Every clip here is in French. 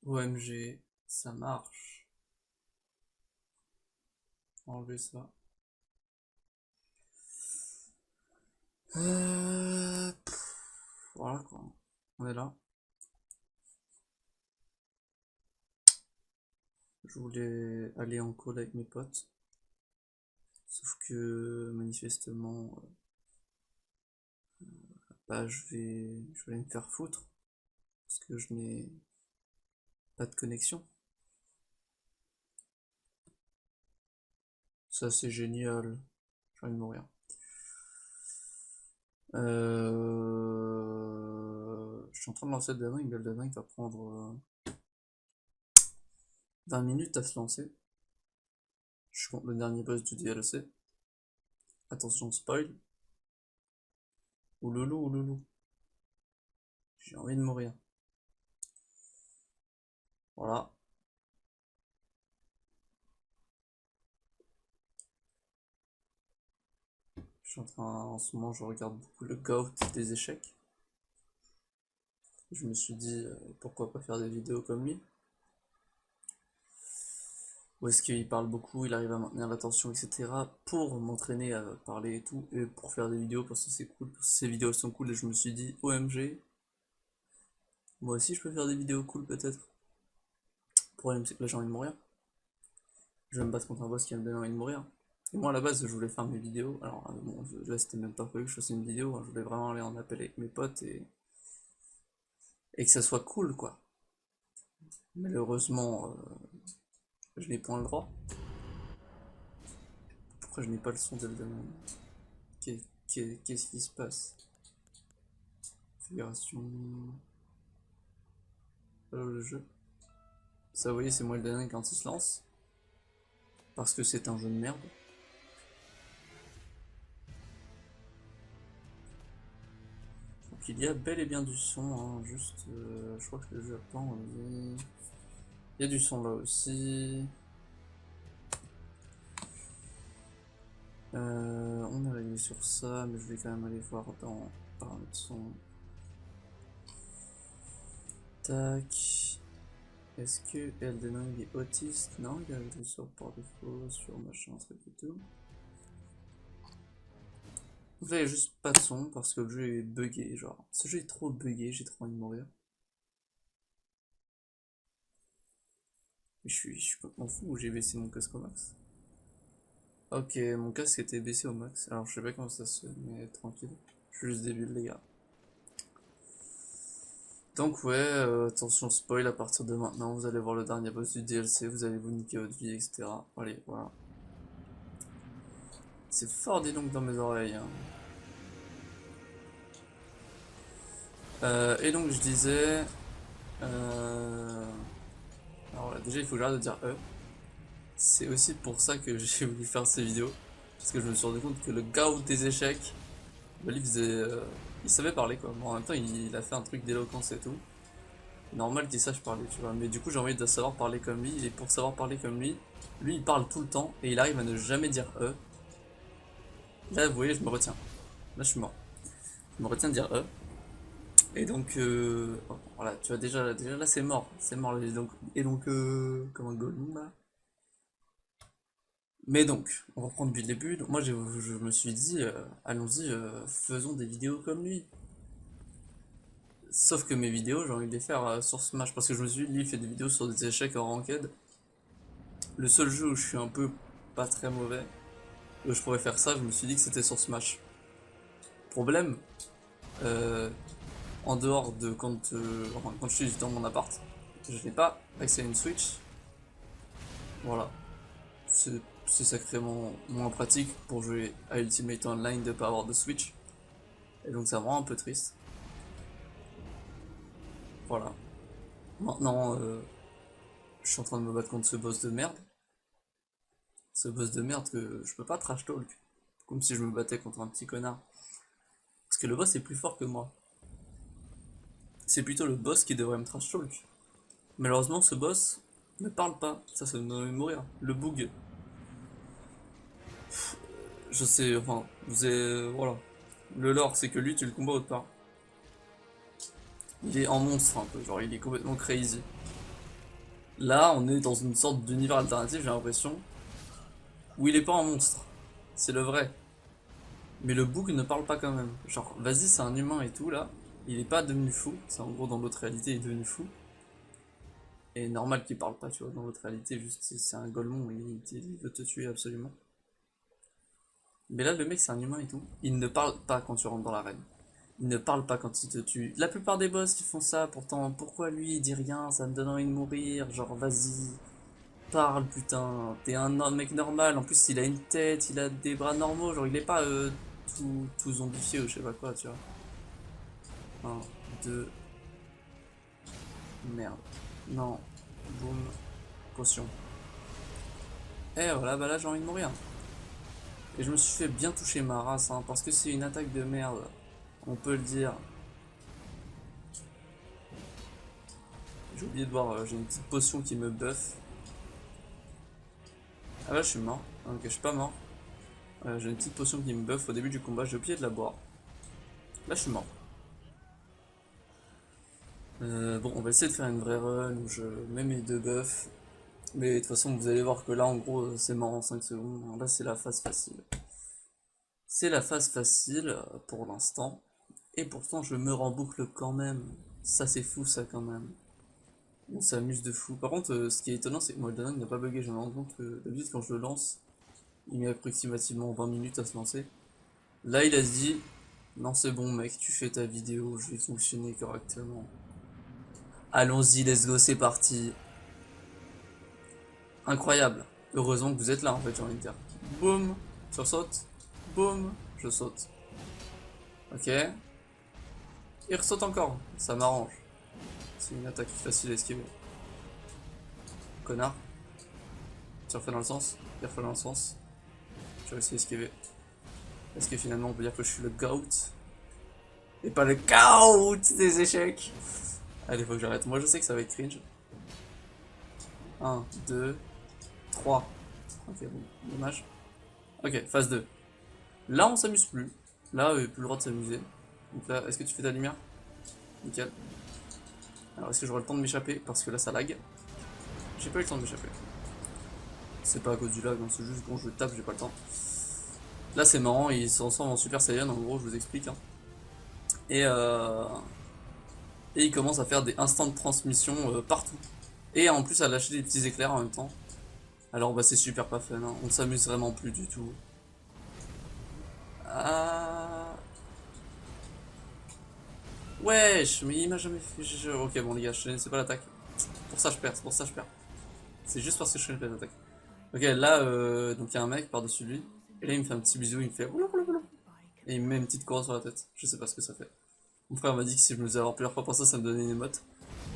OMG, ça marche. Enlever ça. Voilà quoi. On est là. Je voulais aller en call avec mes potes. Sauf que manifestement, bah, je vais aller me faire foutre. Parce que je n'ai pas de connexion. Ça c'est génial. J'ai envie de mourir. Je suis en train de lancer Elden Ring. Elden Ring va prendre 20 minutes à se lancer. Je compte le dernier boss du DLC. Attention spoil. Ouloulou, ouloulou. J'ai envie de mourir. Voilà. Je suis en ce moment, je regarde beaucoup le GOAT des échecs. Je me suis dit, pourquoi pas faire des vidéos comme lui. Où est-ce qu'il parle beaucoup, il arrive à maintenir l'attention, etc. Pour m'entraîner à parler et tout, et pour faire des vidéos, parce que c'est cool, parce que ces vidéos elles sont cool, et je me suis dit, OMG, moi aussi je peux faire des vidéos cool peut-être. Le problème c'est que là j'ai envie de mourir. Je vais me battre contre un boss qui va me donner envie de mourir. Et moi à la base je voulais faire mes vidéos, alors bon, là c'était même pas prévu que je fasse une vidéo, hein. Je voulais vraiment aller en appel avec mes potes et que ça soit cool quoi. Malheureusement, je n'ai point le droit. Pourquoi je n'ai pas le son d'Elden Ring? Qu'est-ce qui se passe? Configuration. Le jeu. Ça, vous voyez, c'est moi Elden Ring quand il se lance. Parce que c'est un jeu de merde. Donc il y a bel et bien du son, hein, juste. Je crois que le jeu attend. Il y a du son là aussi. On est réglé sur ça, mais je vais quand même aller voir dans paramètres son. Tac. Est-ce que Elden Ring est autiste? Non, il a réglé sur par défaut, sur machin, truc et tout. Donc là, il n'y a juste pas de son parce que le jeu est buggé. Genre, ce jeu est trop buggé, j'ai trop envie de mourir. Mais je suis complètement fou ou j'ai baissé mon casque au max? Ok, mon casque était baissé au max. Alors, je sais pas comment ça se fait, mais tranquille. Je suis juste débile, les gars. Donc, ouais, attention spoil, à partir de maintenant, vous allez voir le dernier boss du DLC, vous allez vous niquer votre vie, etc. Allez, voilà. C'est fort, dis donc, dans mes oreilles, hein. Et donc, je disais. Alors, voilà, déjà, il faut que j'arrête de dire C'est aussi pour ça que j'ai voulu faire ces vidéos. Parce que je me suis rendu compte que le gars des échecs, bah, lui il savait parler quoi. Bon, en même temps, il a fait un truc d'éloquence et tout. Normal qu'il sache parler, tu vois. Mais du coup, j'ai envie de savoir parler comme lui. Et pour savoir parler comme lui, il parle tout le temps. Et il arrive à ne jamais dire Là, vous voyez, je me retiens. Là, je suis mort. Je me retiens de dire Et donc, voilà, tu vois, déjà là, c'est mort. C'est mort. Comme un Gollum là. Mais donc, on reprend depuis le début. Donc moi, je me suis dit, allons-y, faisons des vidéos comme lui. Sauf que mes vidéos, j'ai envie de les faire sur Smash. Parce que je me suis dit, lui, il fait des vidéos sur des échecs en ranked. Le seul jeu où je suis un peu pas très mauvais, où je pourrais faire ça, je me suis dit que c'était sur Smash. Problème, euh, en dehors de quand je suis dans mon appart, je n'ai pas accès à une Switch. Voilà. C'est sacrément moins pratique pour jouer à Ultimate Online de pas avoir de Switch. Et donc ça me rend un peu triste. Voilà. Maintenant, je suis en train de me battre contre ce boss de merde. Ce boss de merde que je peux pas trash talk. Comme si je me battais contre un petit connard. Parce que le boss est plus fort que moi. C'est plutôt le boss qui devrait me trash talk. Malheureusement, ce boss ne parle pas. Ça me donne envie de mourir. Le bug. Je sais, enfin, voilà. Le lore, c'est que lui, tu le combats autre part. Il est en monstre un peu, genre il est complètement crazy. Là, on est dans une sorte d'univers alternatif, j'ai l'impression, où il est pas un monstre. C'est le vrai. Mais le bouc ne parle pas quand même. Genre, vas-y, c'est un humain et tout, là. Il est pas devenu fou. C'est en gros, dans l'autre réalité, il est devenu fou. Et normal qu'il parle pas, tu vois. Dans l'autre réalité, juste, c'est un golemon et il veut te tuer absolument. Mais là, le mec, c'est un humain et tout. Il ne parle pas quand tu rentres dans l'arène. Il ne parle pas quand il te tue. La plupart des boss qui font ça, pourtant, pourquoi lui, il dit rien? Ça me donne envie de mourir. Genre, vas-y, parle, putain. T'es un mec normal. En plus, il a une tête, il a des bras normaux. Genre, il est pas tout zombifié ou je sais pas quoi, tu vois. Un, deux, merde. Non. Boum. Potion. Et voilà, bah là, j'ai envie de mourir. Et je me suis fait bien toucher ma race, hein, parce que c'est une attaque de merde. On peut le dire. J'ai oublié de voir, j'ai une petite potion qui me buff. Ah là, je suis mort. Ok, je suis pas mort. J'ai une petite potion qui me buff au début du combat, j'ai oublié de la boire. Là, je suis mort. Bon, on va essayer de faire une vraie run où je mets mes deux buffs. Mais de toute façon, vous allez voir que là, en gros, c'est mort en 5 secondes. Là, c'est la phase facile. C'est la phase facile pour l'instant. Et pourtant, je meurs en boucle quand même. Ça, c'est fou, ça, quand même. On s'amuse de fou. Par contre, ce qui est étonnant, c'est que moi, le Danone n'a pas bugué. Je me rends compte que d'habitude, quand je le lance, il met approximativement 20 minutes à se lancer. Là, il a dit, non, c'est bon, mec, tu fais ta vidéo, je vais fonctionner correctement. Allons-y, let's go, c'est parti. Incroyable. Heureusement que vous êtes là, en fait, j'ai envie de dire. Boum, je saute. Boum, je saute. Ok. Il ressaute encore, ça m'arrange. C'est une attaque facile à esquiver. Connard. Tu refais dans le sens, il refait dans le sens. Je vais essayer d'esquiver. Est-ce que finalement on peut dire que je suis le GOAT? Et pas le GOAT des échecs. Allez, faut que j'arrête. Moi je sais que ça va être cringe. 1, 2, 3. Ok, bon, dommage. Ok, phase 2. Là on s'amuse plus. Là, plus le droit de s'amuser. Donc là, est-ce que tu fais ta lumière? Nickel. Alors est-ce que j'aurai le temps de m'échapper? Parce que là ça lag. J'ai pas eu le temps de m'échapper. C'est pas à cause du lag, hein, c'est juste quand je tape, j'ai pas le temps. Là c'est marrant, ils se transforment en Super Saiyan, en gros, je vous explique. Hein. Et, euh, et ils commencent à faire des instants de transmission partout. Et en plus à lâcher des petits éclairs en même temps. Alors bah c'est super pas fun, hein. On s'amuse vraiment plus du tout. Ah... Wesh, mais il m'a jamais fait... Ok bon les gars, je connaissais pas l'attaque. Pour ça je perds, c'est pour ça je perds. C'est juste parce que je connais pas l'attaque. Ok là, donc il y a un mec par-dessus lui. Et là il me fait un petit bisou, il me fait... Et il me met une petite couronne sur la tête. Je sais pas ce que ça fait. Mon frère m'a dit que si je me faisais avoir plusieurs fois pour ça, ça me donnait une émote.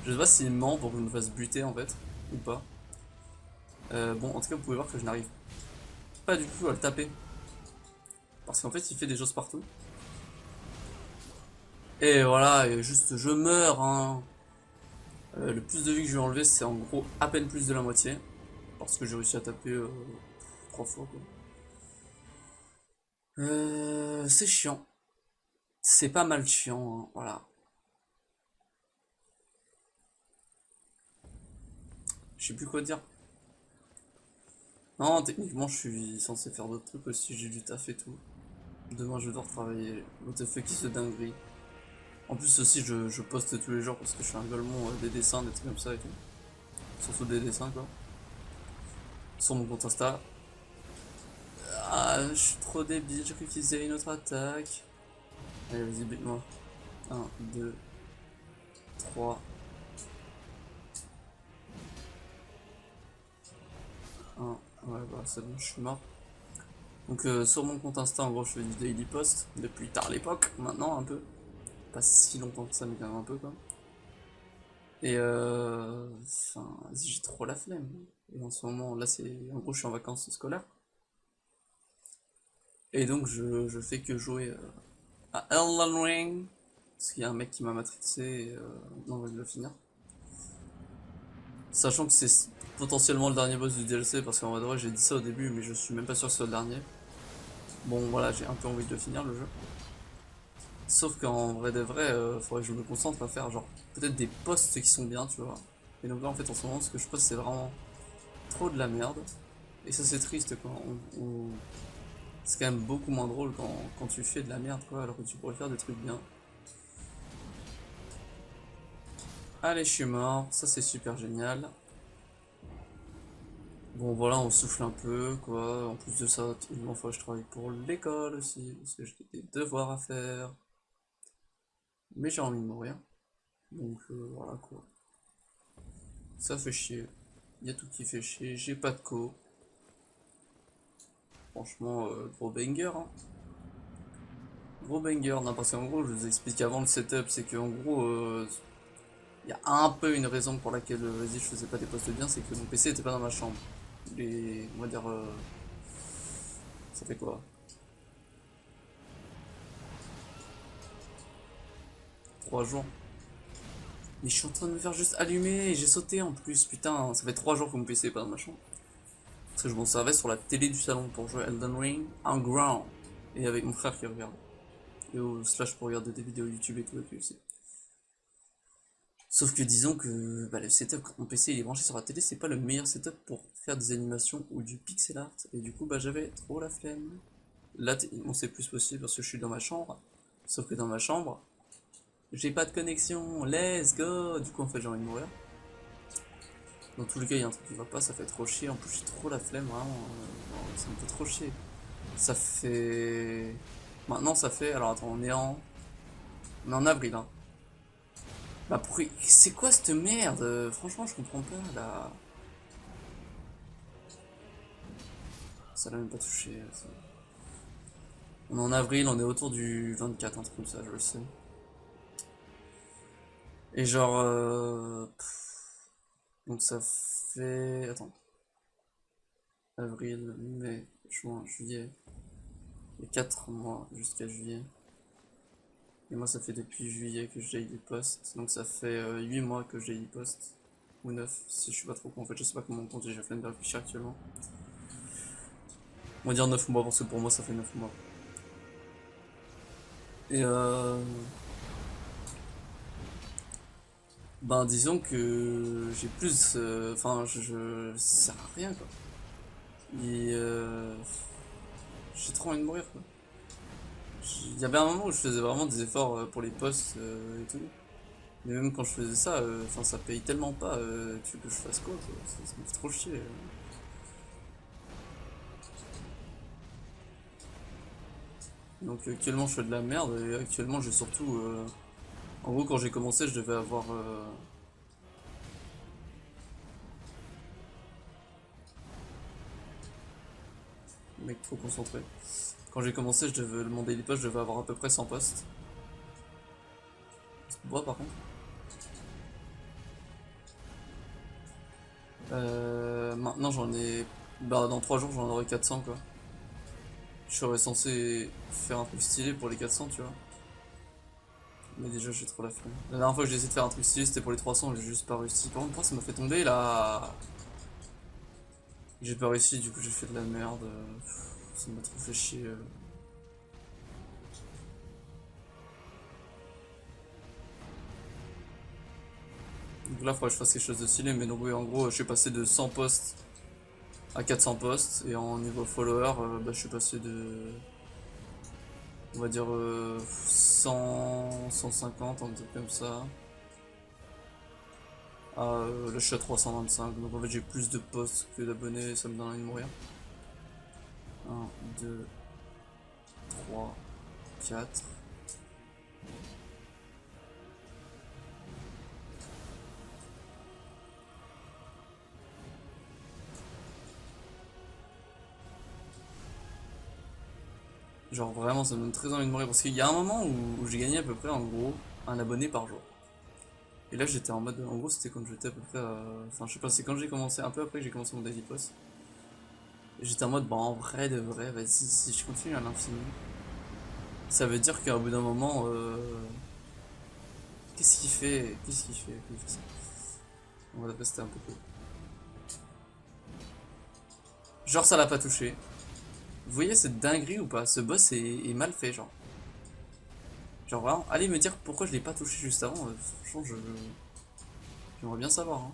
Je sais pas s'il ment pour que je me fasse buter en fait, ou pas. Bon, en tout cas, vous pouvez voir que je n'arrive pas du tout à le taper. Parce qu'en fait, il fait des choses partout. Et voilà, et juste je meurs. Hein. Le plus de vie que je vais enlever, c'est en gros à peine plus de la moitié. Parce que j'ai réussi à taper 3 fois. Quoi. C'est chiant. C'est pas mal chiant, hein, voilà. Je sais plus quoi dire. Non, techniquement, je suis censé faire d'autres trucs aussi, j'ai du taf et tout. Demain, je vais devoir travailler. WTF qui se dinguerie. En plus, aussi, je poste tous les jours parce que je fais un golemon des dessins, des trucs comme ça et tout. Surtout des dessins, quoi. Sur mon compte Insta. Ah, je suis trop débile, j'ai cru qu'ils faisaient une autre attaque. Allez, vas-y, bute-moi. 1, 2, 3. 1. Ouais, bah, c'est bon, je suis mort. Donc, sur mon compte Insta, en gros, je fais du daily post depuis tard l'époque, maintenant un peu. Pas si longtemps que ça, mais quand même un peu, quoi. Et enfin, j'ai trop la flemme. Et en ce moment, là, c'est. En gros, je suis en vacances scolaires. Et donc, je fais que jouer à Elden Ring. Parce qu'il y a un mec qui m'a matrixé et non, on va le finir. Sachant que c'est potentiellement le dernier boss du DLC, parce qu'en vrai, j'ai dit ça au début, mais je suis même pas sûr que ce soit le dernier. Bon, voilà, j'ai un peu envie de le finir le jeu. Sauf qu'en vrai de vrai, faudrait que je me concentre à faire genre peut-être des posts qui sont bien, tu vois. Et donc là en fait en ce moment ce que je poste c'est vraiment trop de la merde. Et ça c'est triste quoi. C'est quand même beaucoup moins drôle quand tu fais de la merde quoi, alors que tu pourrais faire des trucs bien. Allez, je suis mort, ça c'est super génial. Bon voilà, on souffle un peu quoi. En plus de ça, il m'en faut que je travaille pour l'école aussi, parce que j'ai des devoirs à faire. Mais j'ai envie de mourir. Donc voilà quoi. Ça fait chier. Il y a tout qui fait chier, j'ai pas de co. Franchement, gros banger hein. Gros banger, non, parce qu'en gros, je vous explique avant le setup, c'est qu'en gros, il y a un peu une raison pour laquelle, vas-y, je faisais pas des postes bien, c'est que mon PC était pas dans ma chambre. On va dire, ça fait quoi? 3 jours. Mais je suis en train de me faire juste allumer, et j'ai sauté en plus, putain, ça fait 3 jours que mon PC est pas dans ma chambre. Parce que je m'en servais sur la télé du salon pour jouer Elden Ring en grand. Et avec mon frère qui regarde. Et au slash pour regarder des vidéos YouTube et tout avec lui aussi. Sauf que disons que le setup, quand mon PC il est branché sur la télé, c'est pas le meilleur setup pour faire des animations ou du pixel art. Et du coup, j'avais trop la flemme. Là, on sait plus possible parce que je suis dans ma chambre. Sauf que dans ma chambre, j'ai pas de connexion. Let's go! Du coup, en fait, j'ai envie de mourir. Dans tous les cas, il y a un truc qui va pas, ça fait trop chier. En plus, j'ai trop la flemme, vraiment. Ça me fait trop chier. Ça fait. Maintenant, ça fait. Alors, attends, on est en avril, hein. Bah pourquoi... C'est quoi cette merde? Franchement je comprends pas là. Ça l'a même pas touché. Ça. On est en avril, on est autour du 24, un truc comme ça, je le sais. Et genre... Donc ça fait... Attends. Avril, mai, juin, juillet. Il y a 4 mois jusqu'à juillet. Et moi ça fait depuis juillet que j'ai des postes. Donc ça fait 8 mois que j'ai des postes. Ou 9 si je suis pas trop con. En fait je sais pas comment on compte, j'ai flemme de réfléchir actuellement. On va dire 9 mois parce que pour moi ça fait 9 mois. Et ben disons que j'ai plus... Enfin ça sert à rien quoi. Et j'ai trop envie de mourir quoi. Il y avait un moment où je faisais vraiment des efforts pour les postes et tout. Mais même quand je faisais ça, enfin ça paye tellement pas, tu veux que je fasse quoi ça me fait trop chier. Donc actuellement je fais de la merde et actuellement j'ai surtout... En gros quand j'ai commencé je devais avoir... Mec trop concentré. Quand j'ai commencé mon daily post je devais avoir à peu près 100 posts. Est-ce qu'on voit par contre? Maintenant j'en ai... Bah dans 3 jours j'en aurai 400 quoi. Je serais censé faire un truc stylé pour les 400 tu vois. Mais déjà j'ai trop la flemme. La dernière fois que j'ai essayé de faire un truc stylé c'était pour les 300, j'ai juste pas réussi. Par contre pourquoi ça m'a fait tomber là? J'ai pas réussi, du coup j'ai fait de la merde. Ça m'a trop fait chier. Donc là faudrait que je fasse quelque chose de stylé, mais donc oui en gros je suis passé de 100 posts à 400 posts et en niveau follower je suis passé de... On va dire 100, 150, un truc comme ça. Ah, là je suis à 325, donc en fait j'ai plus de posts que d'abonnés, ça me donne envie de mourir. 1, 2, 3, 4. Genre vraiment ça me donne très envie de mourir parce qu'il y a un moment où j'ai gagné à peu près en gros un abonné par jour. Et là j'étais en mode, en gros c'était quand j'étais à peu près, enfin je sais pas, c'est quand j'ai commencé, un peu après que j'ai commencé mon daily post. Et j'étais en mode, bah en vrai de vrai, vas-y, si je continue à l'infini, ça veut dire qu'à bout d'un moment, qu'est-ce qu'il fait? Qu'est-ce qu'il fait? Il fait ça. On va c'était un peu cool. Genre ça l'a pas touché. Vous voyez cette dinguerie ou pas? Ce boss est mal fait genre. Genre vraiment, allez me dire pourquoi je l'ai pas touché juste avant, franchement j'aimerais bien savoir hein.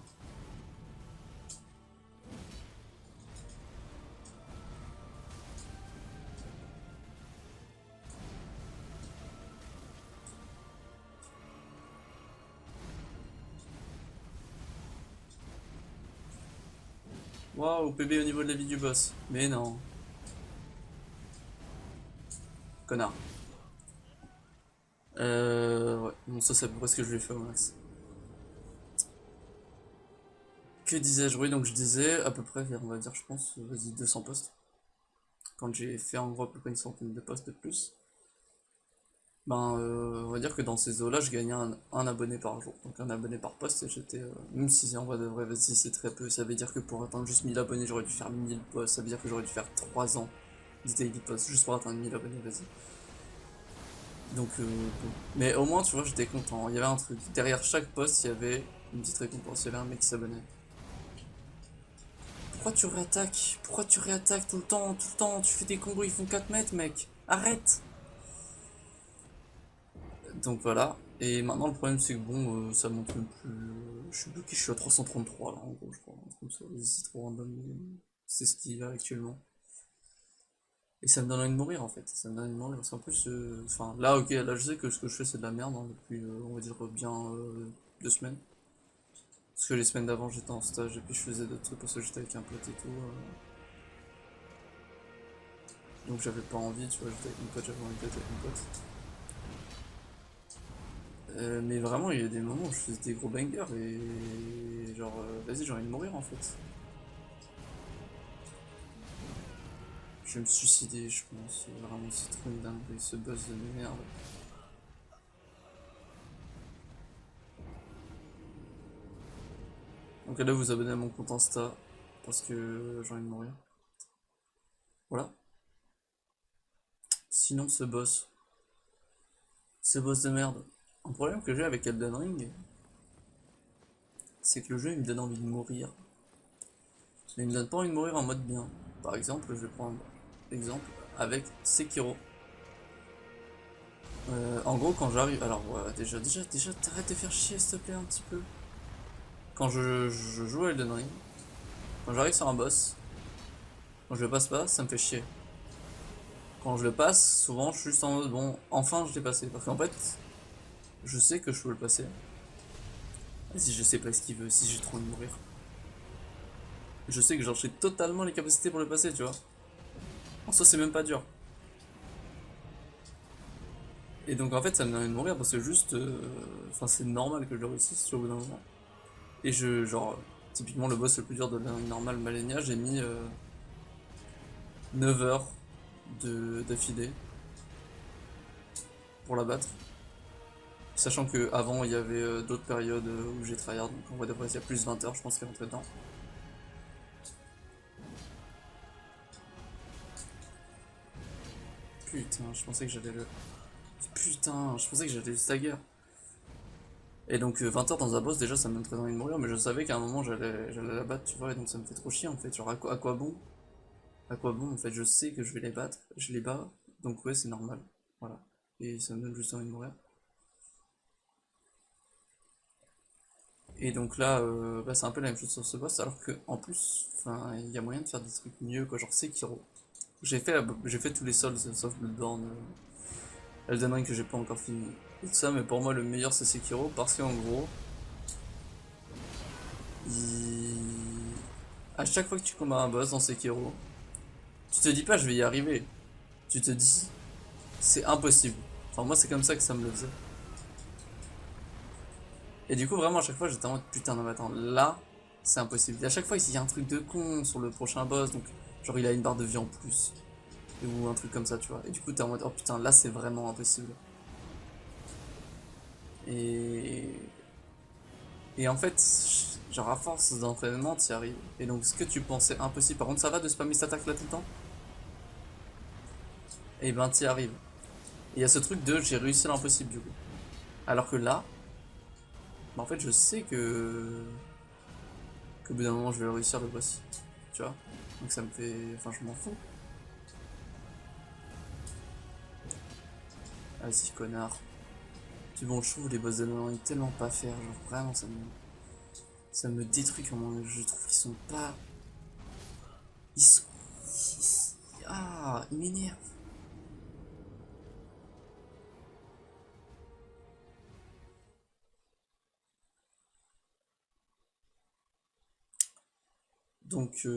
Waouh, PB au niveau de la vie du boss. Mais non. Connard. Ouais. Bon, ça c'est à peu près ce que je lui ai fait au max. Que disais-je? Oui, donc je disais à peu près, on va dire, je pense, vas-y, 200 postes. Quand j'ai fait en gros à peu près une centaine de postes de plus. Ben, on va dire que dans ces eaux-là, je gagnais un abonné par jour. Donc un abonné par poste, et j'étais... même si en vrai de vrai, vas-y, c'est très peu. Ça veut dire que pour atteindre juste 1000 abonnés, j'aurais dû faire 1000 posts. Ça veut dire que j'aurais dû faire 3 ans de daily posts juste pour atteindre 1000 abonnés, vas-y. Donc, bon. Mais au moins, tu vois, j'étais content. Il y avait un truc. Derrière chaque post, il y avait une petite récompense. Il y avait un mec qui s'abonnait. Pourquoi tu réattaques? Pourquoi tu réattaques tout le temps? Tout le temps, tu fais des combos, ils font 4 mètres, mec. Arrête! Donc voilà. Et maintenant, le problème, c'est que bon, ça monte même plus. Je suis bloqué, je suis à 333 là, en gros, je crois. Un truc comme ça. C'est trop random. Mais c'est ce qu'il y a actuellement. Et ça me donne envie de mourir en fait. Ça me donne envie de mourir. Parce qu'en plus, enfin, là, ok, là, je sais que ce que je fais, c'est de la merde hein, depuis, on va dire, bien 2 semaines. Parce que les semaines d'avant, j'étais en stage et puis je faisais d'autres trucs parce que j'étais avec un pote et tout. Donc j'avais pas envie, tu vois, j'étais avec mon pote, j'avais envie d'être avec mon pote. Mais vraiment, il y a des moments où je faisais des gros bangers et genre, vas-y, j'ai envie de mourir en fait. Je vais me suicider, je pense. Vraiment, c'est trop une dinguerie, ce boss de merde. Donc là, vous abonnez à mon compte Insta parce que j'ai envie de mourir. Voilà. Sinon, ce boss de merde. Un problème que j'ai avec Elden Ring, c'est que le jeu il me donne envie de mourir. Mais il me donne pas envie de mourir en mode bien. Par exemple, je vais prendre exemple avec Sekiro. En gros, quand j'arrive. Alors, ouais, déjà, t'arrêtes de faire chier, s'il te plaît, un petit peu. Quand je joue à Elden Ring, quand j'arrive sur un boss, quand je le passe pas, ça me fait chier. Quand je le passe, souvent, je suis juste en mode bon, enfin, je l'ai passé. Parce qu'en fait, je sais que je peux le passer. Et si je sais pas ce qu'il veut, si j'ai trop envie de mourir, je sais que j'ai totalement les capacités pour le passer, tu vois. En soi, c'est même pas dur. Et donc, en fait, ça me donne envie de mourir parce que juste. Enfin, c'est normal que je le réussisse, tu vois, au bout d'un moment. Et genre, typiquement, le boss le plus dur de la normale Malenia, j'ai mis 9 heures d'affilée pour la battre. Sachant que avant il y avait d'autres périodes où j'ai tryhard, donc on va devrait il y a plus de 20 heures, je pense, qu'il est rentré dedans. Putain, je pensais que j'allais le. Putain, je pensais que j'allais le stagger. Et donc 20 heures dans un boss, déjà ça me donne très envie de mourir, mais je savais qu'à un moment j'allais la battre, tu vois, et donc ça me fait trop chier en fait. Genre à quoi bon? À quoi bon en fait? Je sais que je vais les battre, je les bats, donc ouais, c'est normal. Voilà. Et ça me donne juste envie de mourir. Et donc là, bah, c'est un peu la même chose sur ce boss, alors que en plus, enfin, il y a moyen de faire des trucs mieux, quoi, genre Sekiro. J'ai fait tous les Souls, sauf Bloodborne, Elden Ring que j'ai pas encore fini. Et tout ça, mais pour moi, le meilleur c'est Sekiro, parce qu'en gros, il... à chaque fois que tu combats un boss dans Sekiro, tu te dis pas je vais y arriver. Tu te dis, c'est impossible. Enfin, moi, c'est comme ça que ça me le faisait. Et du coup, vraiment, à chaque fois, j'étais en mode putain, non, mais attends, là, c'est impossible. Et à chaque fois, il y a un truc de con sur le prochain boss, donc, genre, il a une barre de vie en plus. Ou un truc comme ça, tu vois. Et du coup, t'es en mode, oh putain, là, c'est vraiment impossible. Et. Et en fait, genre, à force d'entraînement, t'y arrives. Et donc, ce que tu pensais impossible, par contre, ça va de spammer cette attaque là tout le temps? Et ben, t'y arrives. Et il y a ce truc de j'ai réussi l'impossible, du coup. Alors que là, bah, en fait, je sais qu'au bout d'un moment, je vais le réussir le boss. Tu vois? Donc, ça me fait. Enfin, je m'en fous. Vas-y, connard. Puis bon, je trouve les boss de Nolan tellement pas faire. Genre, vraiment, ça me détruit comment je trouve qu'ils sont pas. Ils sont. Ah, ils m'énervent. Donc,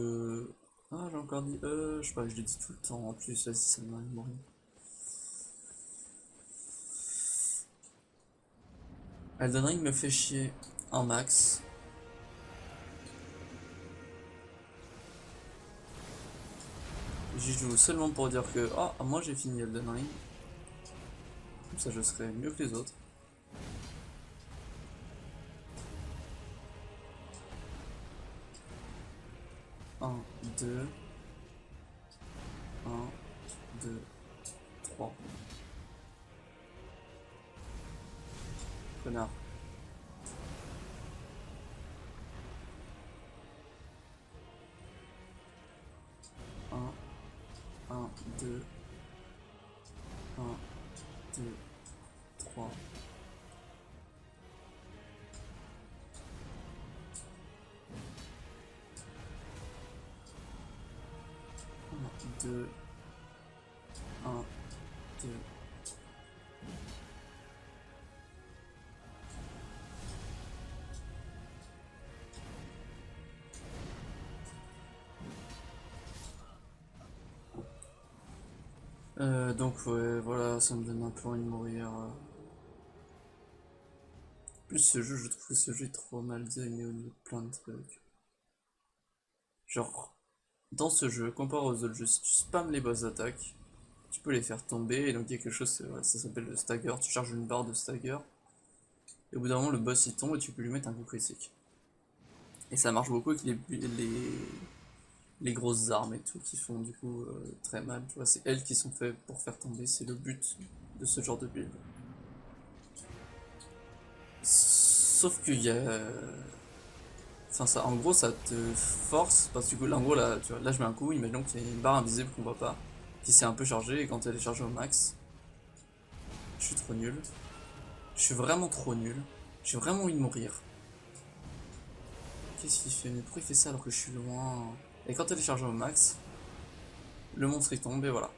ah, j'ai encore dit je sais pas, je le dis tout le temps en plus, vas-y, ça me m'arrive mourir. Elden Ring me fait chier un max. J'y joue seulement pour dire que, ah, moi j'ai fini Elden Ring. Comme ça je serai mieux que les autres. Un, deux, un, deux, trois. Connard. Un, deux, un, deux, trois. Deux, un, deux. Donc ouais, voilà, ça me donne un peu envie de mourir. Plus ce jeu, je trouve que ce jeu est trop mal designé au niveau de plein de trucs. Genre, dans ce jeu, comparé aux autres jeux, si tu spams les boss d'attaque, tu peux les faire tomber, et donc il y a quelque chose, ouais, ça s'appelle le stagger, tu charges une barre de stagger, et au bout d'un moment le boss il tombe et tu peux lui mettre un coup critique. Et ça marche beaucoup avec les grosses armes et tout qui font du coup très mal, tu vois, c'est elles qui sont faites pour faire tomber, c'est le but de ce genre de build. Sauf qu'il y a... Enfin, ça, en gros, ça te force, parce que du coup, là, en gros, là, tu vois, là je mets un coup, imaginons qu'il y a une barre invisible qu'on voit pas, qui s'est un peu chargée, et quand elle est chargée au max, je suis trop nul. Je suis vraiment trop nul. J'ai vraiment envie de mourir. Qu'est-ce qu'il fait? Mais pourquoi il fait ça alors que je suis loin? Et quand elle est chargée au max, le monstre il tombe et voilà.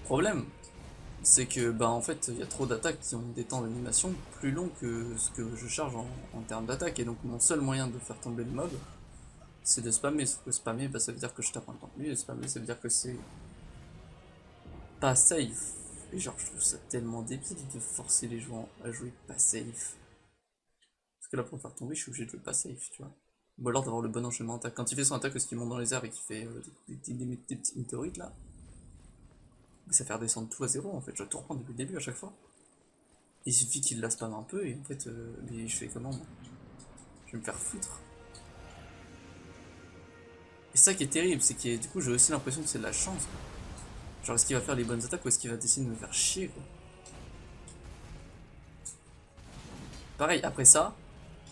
Problème, c'est que bah en fait il y a trop d'attaques qui ont des temps d'animation plus longs que ce que je charge en termes d'attaque. Et donc mon seul moyen de faire tomber le mob, c'est de spammer. Sauf que spammer, bah, ça veut dire que je tape un temps de lui, et spammer ça veut dire que c'est pas safe. Et genre je trouve ça tellement débile de forcer les joueurs à jouer pas safe. Parce que là pour me faire tomber je suis obligé de jouer pas safe, tu vois. Ou alors d'avoir le bon enchaînement attaque. Quand il fait son attaque, parce qu'il monte dans les airs et qu'il fait des petits météorites là, ça fait redescendre tout à zéro en fait. Je dois tout reprendre depuis le début à chaque fois. Il suffit qu'il la spam un peu et en fait, mais je fais comment moi? Je vais me faire foutre. Et ça qui est terrible, c'est que du coup j'ai aussi l'impression que c'est de la chance. Genre est-ce qu'il va faire les bonnes attaques ou est-ce qu'il va décider de me faire chier quoi? Pareil, après ça,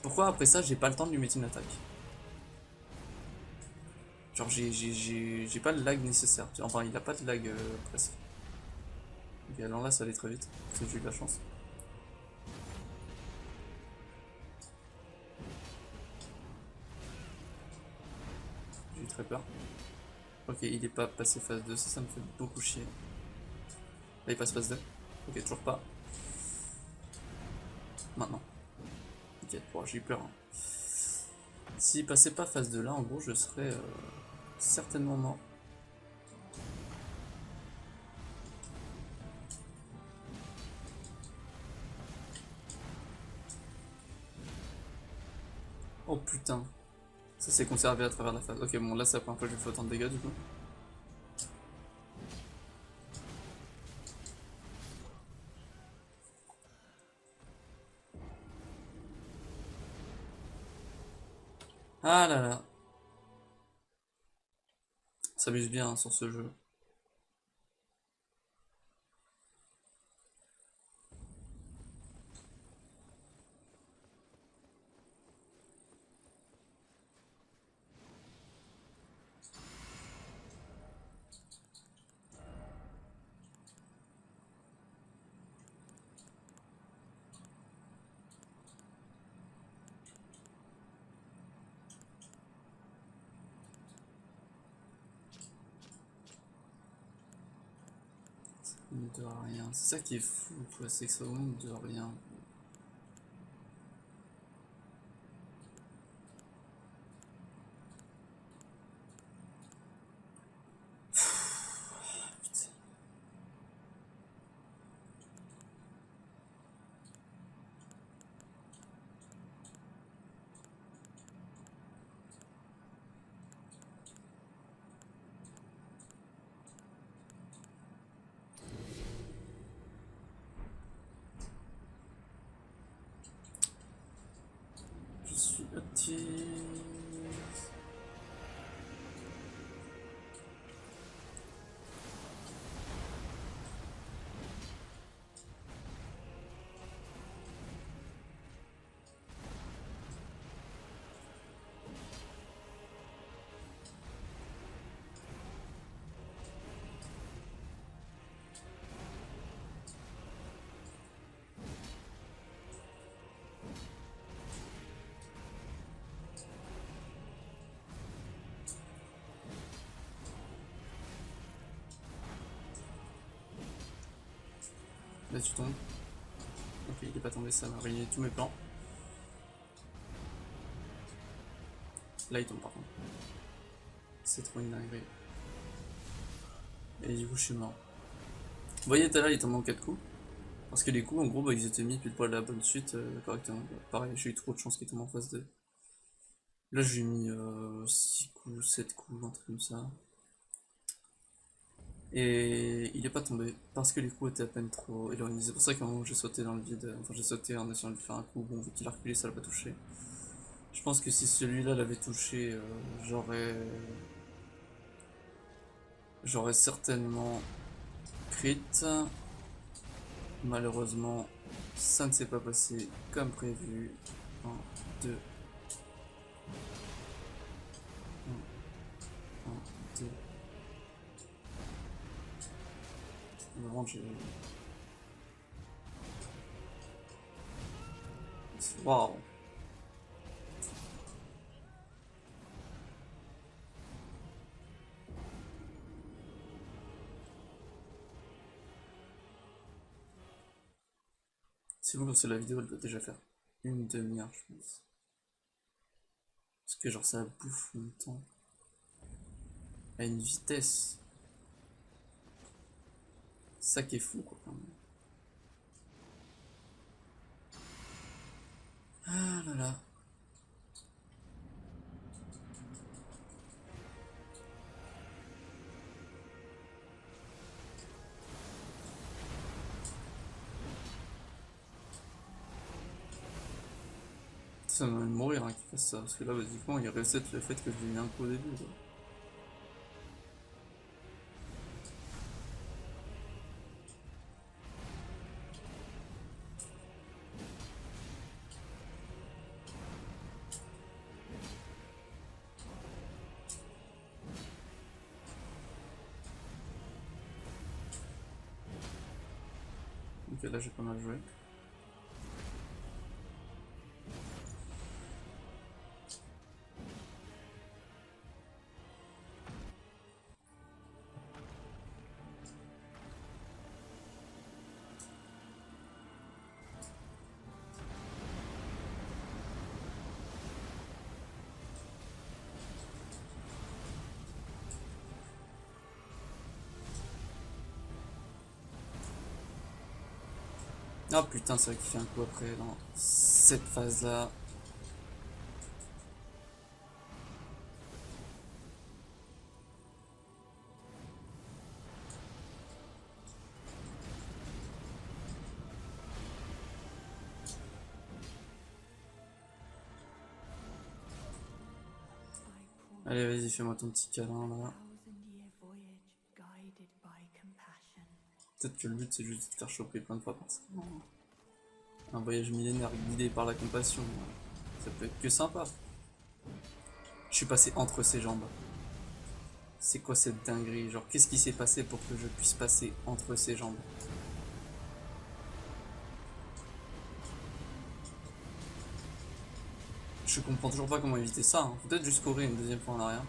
pourquoi après ça j'ai pas le temps de lui mettre une attaque? Genre j'ai pas le lag nécessaire. Enfin il a pas de lag presque. Ok, alors là ça allait très vite, parce que j'ai eu de la chance. J'ai eu très peur. Ok, il est pas passé phase 2, ça me fait beaucoup chier. Là il passe phase 2. Ok, toujours pas. Maintenant. Ok, bon, j'ai eu peur. Hein. S'il passait pas phase 2 là, en gros je serais certainement mort. Oh putain. Ça s'est conservé à travers la phase. Ok, bon là c'est la première fois que je fais autant de dégâts du coup. Ah là là. Ça s'amuse bien hein, sur ce jeu. De rien. C'est ça qui est fou, quoi. C'est que ça augmente de rien. Petit... Là tu tombes. Ok, il est pas tombé, ça m'a ruiné tous mes plans. Là il tombe par contre. C'est trop une dinguerie. Et du coup je suis mort. Vous voyez tout à l'heure il tombe en 4 coups. Parce que les coups en gros bah, ils étaient mis pile poil à la bonne suite correctement. Pareil, j'ai eu trop de chance qu'il tombe en phase 2. Là j'ai mis 6 coups, 7 coups, un truc comme ça. Et il est pas tombé parce que les coups étaient à peine trop éloignés. C'est pour ça qu'à un moment j'ai sauté dans le vide. Enfin j'ai sauté en essayant de lui faire un coup. Bon vu qu'il a reculé ça l'a pas touché. Je pense que si celui-là l'avait touché, j'aurais certainement crit. Malheureusement ça ne s'est pas passé comme prévu. 1, 2. 1, 2. Vraiment j'ai... Waouh. Si vous lancez la vidéo, elle doit déjà faire une demi-heure, je pense. Parce que genre ça bouffe mon temps. À une vitesse. Ça qui est fou quoi quand même. Ah là là. Ça va même mourir hein, qu'il fasse ça. Parce que là basiquement il reset le fait que j'ai eu un coup au début. Quoi. Ok là j'ai pas mal joué. Ah putain c'est vrai qu'il fait un coup après dans cette phase là. Allez vas-y fais-moi ton petit câlin là. Peut-être que le but c'est juste de te faire choper plein de fois par ça. Un voyage millénaire guidé par la compassion, ça peut être que sympa. Je suis passé entre ses jambes. C'est quoi cette dinguerie? Genre, qu'est-ce qui s'est passé pour que je puisse passer entre ses jambes? Je comprends toujours pas comment éviter ça. Hein. Peut-être juste courir une deuxième fois en arrière.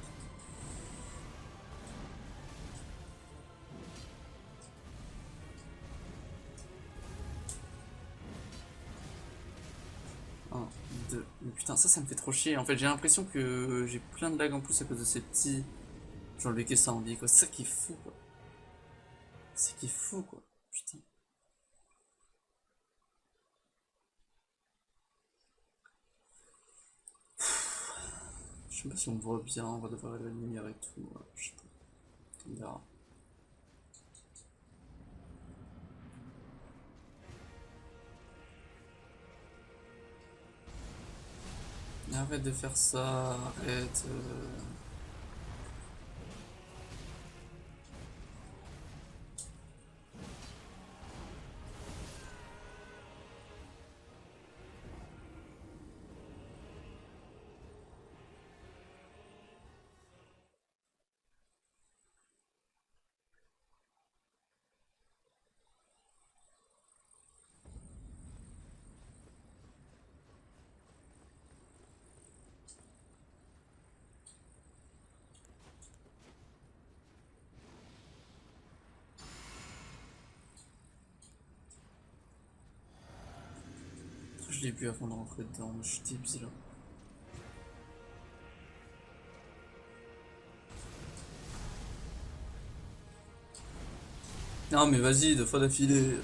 Un, deux. Mais putain, ça me fait trop chier. En fait, j'ai l'impression que j'ai plein de lag en plus à cause de ces petits. J'ai enlevé que ça en vie, quoi. C'est ça qui est fou, quoi. C'est ça qui est fou, quoi. Putain. Je sais pas si on voit bien, on va devoir la lumière et tout. Je sais pas. On verra. Arrête de faire ça, arrête. Je l'ai vu avant de rentrer dedans, je suis débile. Non mais vas-y, 2 fois d'affilée.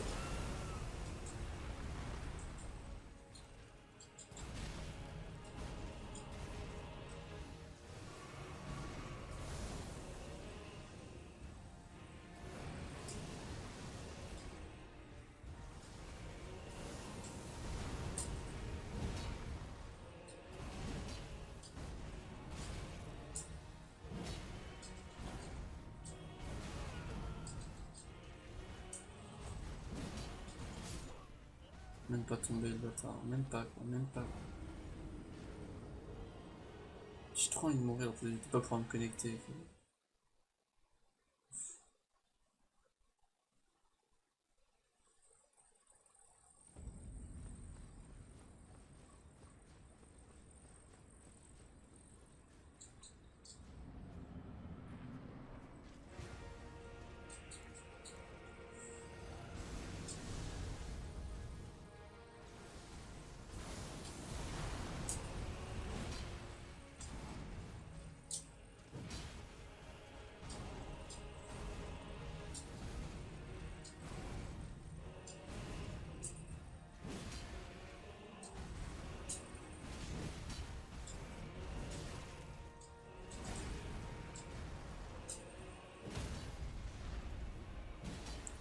Même pas tombé le bâtard, même pas quoi, même pas. J'ai trop envie de mourir, de pas pouvoir me connecter, quoi.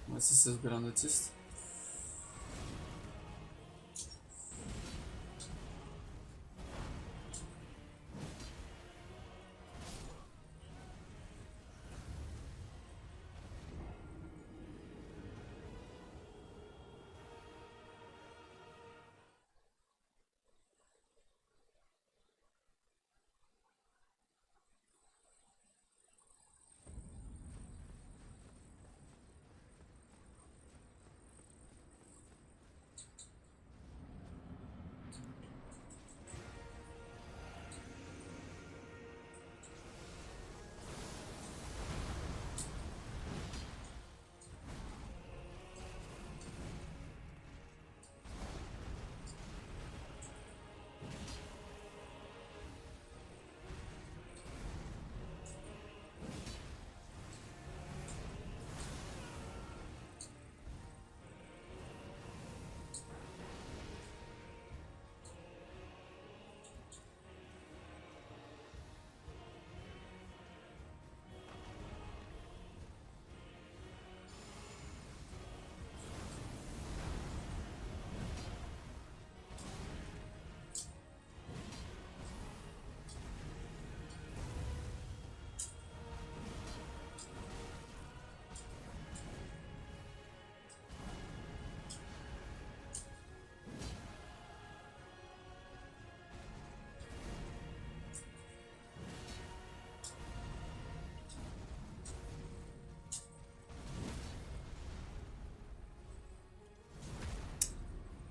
Ouais, si ça s'appelle un autiste.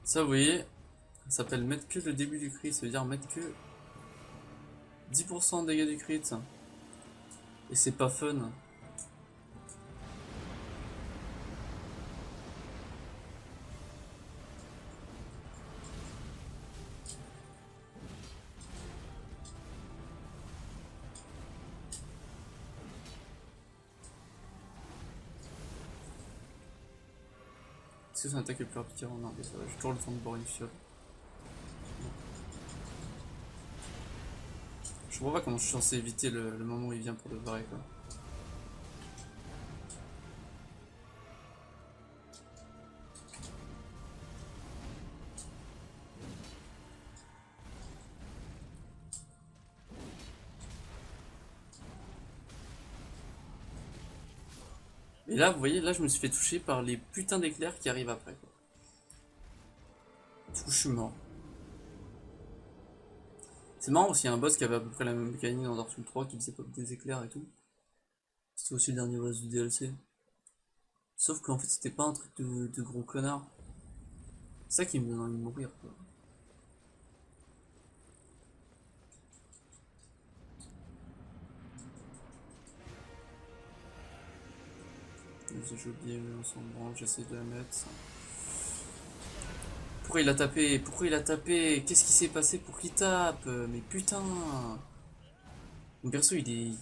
Ça, vous voyez, ça s'appelle mettre que le début du crit, ça veut dire mettre que 10% de dégâts du crit. Et c'est pas fun. Est-ce que c'est une attaque le plus rapide? Non, mais ça va, j'ai toujours le temps de boire une fiole. Je vois pas comment je suis censé éviter le moment où il vient pour le barrer, quoi. Et là, vous voyez, là, je me suis fait toucher par les putains d'éclairs qui arrivent après, quoi. Du coup, je suis mort. C'est marrant aussi, il y a un boss qui avait à peu près la même mécanique dans Dark Souls 3, qui faisait pop des éclairs et tout. C'était aussi le dernier boss du DLC. Sauf qu'en fait, c'était pas un truc de gros connard. C'est ça qui me donne envie de mourir, quoi. J'ai oublié, mais on s'en branle, j'essaie de la mettre. Ça. Pourquoi il a tapé? Pourquoi il a tapé? Qu'est-ce qui s'est passé pour qu'il tape? Mais putain! Mon perso, il est...